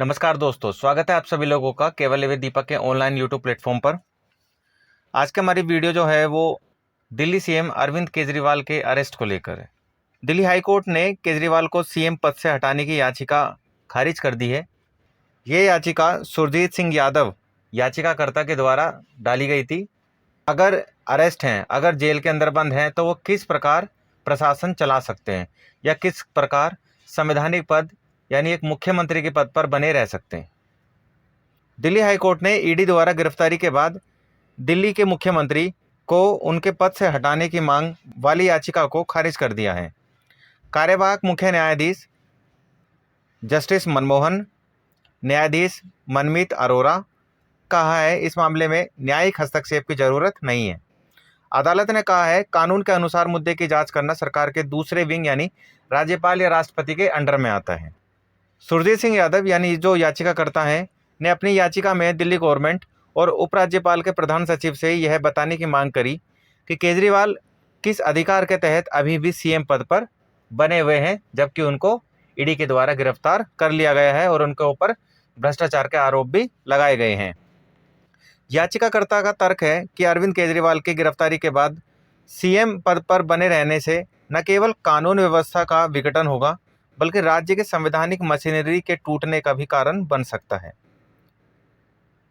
नमस्कार दोस्तों, स्वागत है आप सभी लोगों का केवल एवं दीपक के ऑनलाइन यूट्यूब प्लेटफॉर्म पर। आज की हमारी वीडियो जो है वो दिल्ली सीएम अरविंद केजरीवाल के अरेस्ट को लेकर है। दिल्ली हाई कोर्ट ने केजरीवाल को सीएम पद से हटाने की याचिका खारिज कर दी है। ये याचिका सुरजीत सिंह यादव याचिकाकर्ता के द्वारा डाली गई थी। अगर अरेस्ट हैं, अगर जेल के अंदर बंद हैं, तो वो किस प्रकार प्रशासन चला सकते हैं या किस प्रकार संवैधानिक पद यानी एक मुख्यमंत्री के पद पर बने रह सकते हैं। दिल्ली हाई कोर्ट ने ईडी द्वारा गिरफ्तारी के बाद दिल्ली के मुख्यमंत्री को उनके पद से हटाने की मांग वाली याचिका को खारिज कर दिया है। कार्यवाहक मुख्य न्यायाधीश जस्टिस मनमोहन, न्यायाधीश मनमीत अरोरा कहा है इस मामले में न्यायिक हस्तक्षेप की जरूरत नहीं है। अदालत ने कहा है कानून के अनुसार मुद्दे की जांच करना सरकार के दूसरे विंग यानी राज्यपाल या राष्ट्रपति के अंडर में आता है। सुरजीत सिंह यादव यानी जो याचिकाकर्ता हैं ने अपनी याचिका में दिल्ली गवर्नमेंट और उपराज्यपाल के प्रधान सचिव से यह बताने की मांग करी कि केजरीवाल किस अधिकार के तहत अभी भी सीएम पद पर बने हुए हैं, जबकि उनको ईडी के द्वारा गिरफ्तार कर लिया गया है और उनके ऊपर भ्रष्टाचार के आरोप भी लगाए गए हैं। याचिकाकर्ता का तर्क है कि अरविंद केजरीवाल की गिरफ्तारी के बाद सीएम पद पर बने रहने से न केवल कानून व्यवस्था का विघटन होगा, बल्कि राज्य के संवैधानिक मशीनरी के टूटने का भी कारण बन सकता है।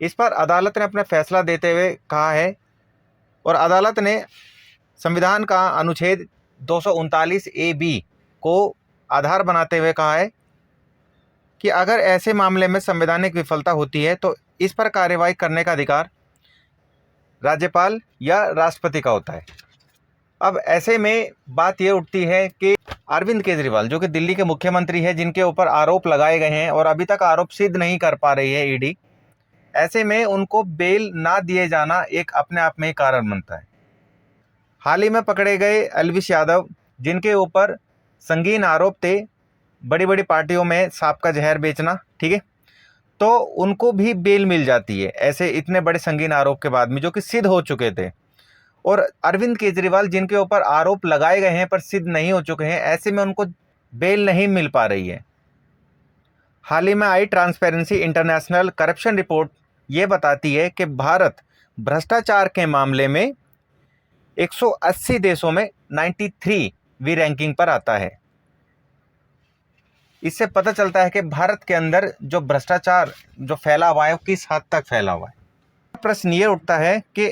इस पर अदालत ने अपना फैसला देते हुए कहा है और अदालत ने संविधान का अनुच्छेद 239 ए को आधार बनाते हुए कहा है कि अगर ऐसे मामले में संवैधानिक विफलता होती है तो इस पर कार्यवाही करने का अधिकार राज्यपाल या राष्ट्रपति का होता है। अब ऐसे में बात ये उठती है कि अरविंद केजरीवाल जो कि दिल्ली के मुख्यमंत्री हैं, जिनके ऊपर आरोप लगाए गए हैं और अभी तक आरोप सिद्ध नहीं कर पा रही है ईडी, ऐसे में उनको बेल ना दिए जाना एक अपने आप में ही कारण बनता है। हाल ही में पकड़े गए एल्विश यादव, जिनके ऊपर संगीन आरोप थे बड़ी बड़ी पार्टियों में सांप का जहर बेचना, ठीक है, तो उनको भी बेल मिल जाती है ऐसे इतने बड़े संगीन आरोप के बाद में जो कि सिद्ध हो चुके थे। और अरविंद केजरीवाल जिनके ऊपर आरोप लगाए गए हैं पर सिद्ध नहीं हो चुके हैं, ऐसे में उनको बेल नहीं मिल पा रही है। हाल ही में आई ट्रांसपेरेंसी इंटरनेशनल करप्शन रिपोर्ट ये बताती है कि भारत भ्रष्टाचार के मामले में 180 देशों में 93वीं रैंकिंग पर आता है। इससे पता चलता है कि भारत के अंदर जो भ्रष्टाचार जो फैला हुआ है वो किस हद तक फैला हुआ है। प्रश्न ये उठता है कि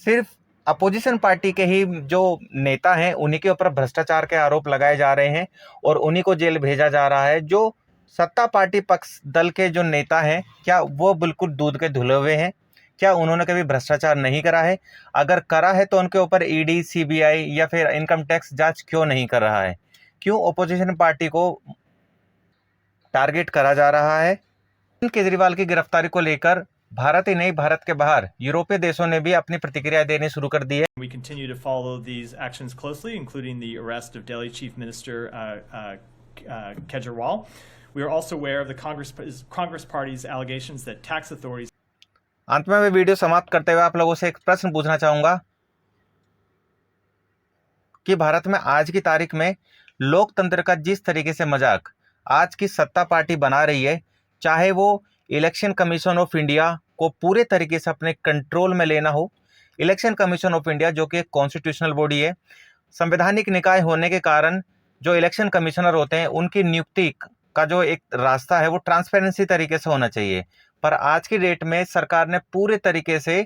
सिर्फ अपोजिशन पार्टी के ही जो नेता हैं उन्हीं के ऊपर भ्रष्टाचार के आरोप लगाए जा रहे हैं और उन्हीं को जेल भेजा जा रहा है। जो सत्ता पार्टी पक्ष दल के जो नेता हैं, क्या वो बिल्कुल दूध के धुले हुए हैं? क्या उन्होंने कभी भ्रष्टाचार नहीं करा है? अगर करा है तो उनके ऊपर ईडी, सीबीआई या फिर इनकम टैक्स जांच क्यों नहीं कर रहा है? क्यों अपोजिशन पार्टी को टारगेट करा जा रहा है? केजरीवाल की गिरफ्तारी को लेकर भारत ही नहीं, भारत के बाहर यूरोपीय देशों ने भी अपनी प्रतिक्रिया देनी शुरू कर दी है। We continue to follow these actions closely, including the arrest of Delhi Chief Minister Kejriwal. We are also aware of the Congress Party's allegations that tax authorities. अंत में मैं वीडियो समाप्त करते हुए आप लोगों से एक प्रश्न पूछना चाहूंगा कि भारत में आज की तारीख में लोकतंत्र का जिस तरीके से मजाक आज की सत्ता पार्टी बना रही है, चाहे वो इलेक्शन कमीशन ऑफ इंडिया को पूरे तरीके से अपने कंट्रोल में लेना हो। इलेक्शन कमीशन ऑफ इंडिया जो कि एक कॉन्स्टिट्यूशनल बॉडी है, संवैधानिक निकाय होने के कारण जो इलेक्शन कमिश्नर होते हैं उनकी नियुक्ति का जो एक रास्ता है वो ट्रांसपेरेंसी तरीके से होना चाहिए। पर आज की डेट में सरकार ने पूरे तरीके से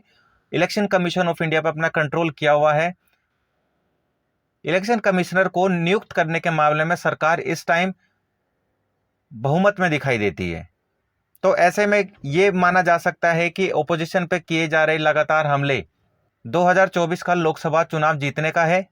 इलेक्शन कमीशन ऑफ इंडिया पर अपना कंट्रोल किया हुआ है। इलेक्शन कमिश्नर को नियुक्त करने के मामले में सरकार इस टाइम बहुमत में दिखाई देती है। तो ऐसे में ये माना जा सकता है कि ओपोजिशन पे किए जा रहे लगातार हमले 2024 का लोकसभा चुनाव जीतने का है